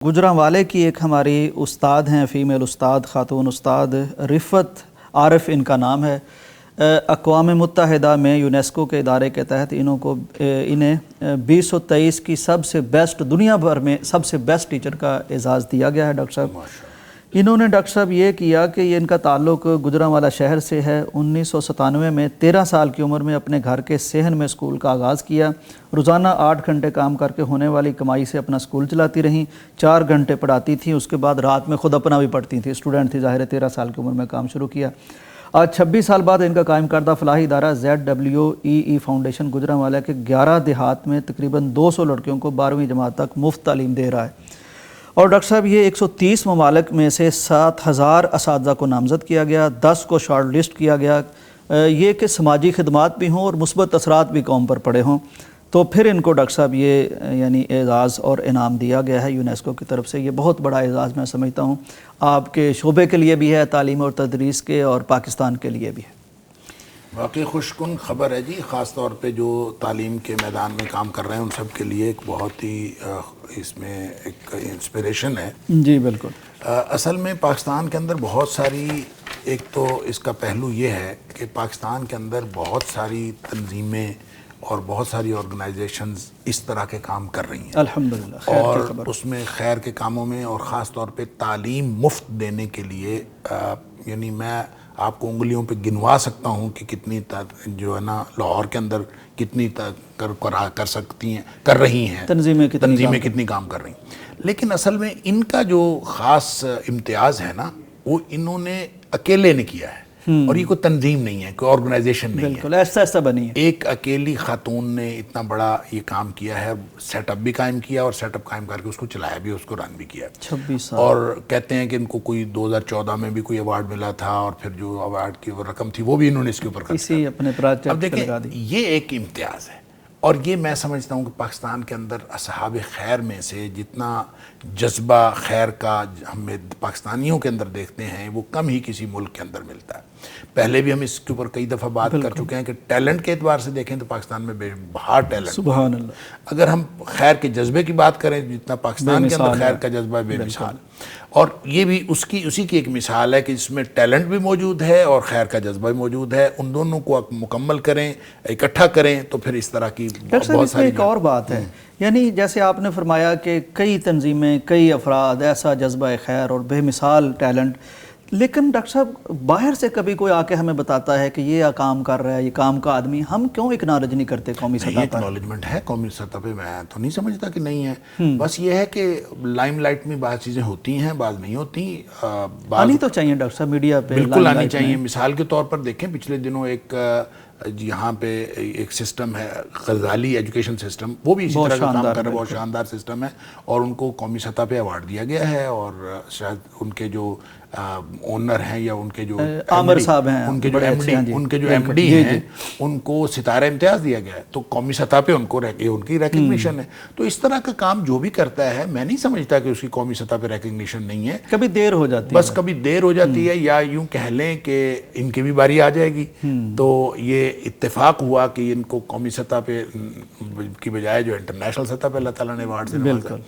गुजरांवाले की एक हमारी उस्ताद हैं, फ़ीमेल उस्ताद, ख़ातून उस्ताद रिफ़त आरिफ इनका नाम है। अक़वाम मुत्तहिदा में यूनेस्को के इदारे के तहत इन्हें 2023 की सबसे बेस्ट, दुनिया भर में सबसे बेस्ट टीचर का एज़ाज़ दिया गया है। डॉक्टर साहब, इन्होंने डॉक्टर साहब ये किया कि ये इनका ताल्लुक़ गुजरांवाला शहर से है। 1997 में 13 साल की उम्र में अपने घर के सेहन में स्कूल का आगाज़ किया। रोज़ाना 8 घंटे काम करके होने वाली कमाई से अपना स्कूल चलाती रहीं। 4 घंटे पढ़ाती थी, उसके बाद रात में ख़ुद अपना भी पढ़ती थी। स्टूडेंट थी, ज़ाहिर है 13 साल की उम्र में काम शुरू किया। आज 26 साल बाद इनका कायम करदा फलाही इदारा ZWEE फाउंडेशन गुजरांवाला के 11 देहात में तकरीबन 200 लड़कियों को 12वीं जमात तक मुफ्त तालीम दे रहा है। और डॉक्टर साहब, ये 130 ममालिक में से 7000 असातिज़ा को नामज़द किया गया, 10 को शॉर्ट लिस्ट किया गया। ये कि समाजी खिदमात भी हों और मुस्बत असरात भी कौम पर पड़े हों, तो फिर इनको डॉक्टर साहब ये यानी एज़ाज़ और इनाम दिया गया है यूनेस्को की तरफ से। ये बहुत बड़ा एज़ाज़ मैं समझता हूँ, आपके शोबे के लिए भी है, तालीम और तदरीस के, और पाकिस्तान के लिए भी है। वाकई खुशकुन ख़बर है जी, ख़ास तौर पे जो तालीम के मैदान में काम कर रहे हैं उन सब के लिए एक बहुत ही इसमें एक इंस्पिरेशन है जी। बिल्कुल। असल में पाकिस्तान के अंदर बहुत सारी, एक तो इसका पहलू ये है कि पाकिस्तान के अंदर बहुत सारी तंजीमें और बहुत सारी ऑर्गेनाइजेशंस इस तरह के काम कर रही हैं अल्हम्दुलिल्लाह, और उसमें खैर के कामों में, और ख़ास तौर पे तालीम मुफ्त देने के लिए यानी मैं आपको उंगलियों पे गिनवा सकता हूँ कि कितनी जो है ना लाहौर के अंदर कितनी कर सकती हैं, कर रही हैं तंजीमें कितनी काम कर रही हैं। लेकिन असल में इनका जो ख़ास इम्तियाज़ है ना, वो इन्होंने अकेले ने किया है, और ये कोई तंजीम नहीं है, कोई ऑर्गेनाइजेशन नहीं है, बिल्कुल ऐसा बनी है। एक अकेली खातून ने इतना बड़ा ये काम किया है, सेटअप भी कायम किया और सेटअप कायम करके उसको चलाया भी, उसको रन भी किया। 26 साल। और कहते हैं कि इनको कोई 2014 में भी कोई अवार्ड मिला था, और फिर जो अवार्ड की वो रकम थी वो भी इन्होंने इसके ऊपर इसी अपने प्रोजेक्ट अब देखें, ये एक इम्तियाज़ है, और ये मैं समझता हूँ कि पाकिस्तान के अंदर असहाब खैर में से जितना जज्बा खैर का हमें पाकिस्तानियों के अंदर देखते हैं, वो कम ही किसी मुल्क के अंदर मिलता है। पहले भी हम इसके ऊपर कई दफ़ा बात कर चुके हैं कि टैलेंट के एतबार से देखें तो पाकिस्तान में बेबहार टैलेंट। सुभान अल्लाह। अगर हम खैर के जज्बे की बात करें, जितना पाकिस्तान के अंदर खैर का जज्बा बेमिसाल, और ये भी उसी की एक मिसाल है कि इसमें टैलेंट भी मौजूद है और खैर का जज्बा भी मौजूद है। उन दोनों को मुकम्मल करें, इकट्ठा करें, तो फिर इस तरह की बहुत सारी एक और बात है। यानी जैसे आपने फरमाया कि कई तंजीमें, कई अफराद, ऐसा जज्बा खैर और बेमिसाल टैलेंट, लेकिन डॉक्टर साहब बाहर से कभी कोई आके हमें बताता है कि ये काम कर रहा है, ये काम का आदमी, हम क्यों एक्नॉलेज नहीं करते कौमी सतह पर? एक्नॉलेजमेंट है कौमी सतह पे, मैं तो नहीं समझता कि नहीं है। बस ये है कि लाइमलाइट में बात चीज़ें होती हैं, बात नहीं होती। आनी तो चाहिए डॉक्टर साहब, मीडिया पे बिल्कुल आनी चाहिए। मिसाल के तौर पर देखें, पिछले दिनों एक यहाँ पे एक सिस्टम है गज़ाली एजुकेशन सिस्टम, वो भी इसी तरह का काम कर रहा है, बहुत शानदार सिस्टम है, और उनको कौमी सतह पे अवार्ड दिया गया है। और शायद उनके जो ओनर हैं या उनके जो आमिर साहब हैं, उनके जो MD हैं, उनको सितारा इम्तियाज़ दिया गया है, तो कौमी सतह पे उनकी रिकग्निशन है। तो इस तरह का काम जो भी करता है, मैं नहीं समझता कि उसकी कौमी सतह पे रिकग्निशन नहीं है। कभी देर हो जाती है, बस कभी देर हो जाती है, या यूं कह लें कि इनकी भी बारी आ जाएगी। तो ये इत्तेफाक हुआ कि इनको कौमी सतह पे की बजाय जो इंटरनेशनल सतह पे अल्लाह ताला ने अवार्ड से नवाजा।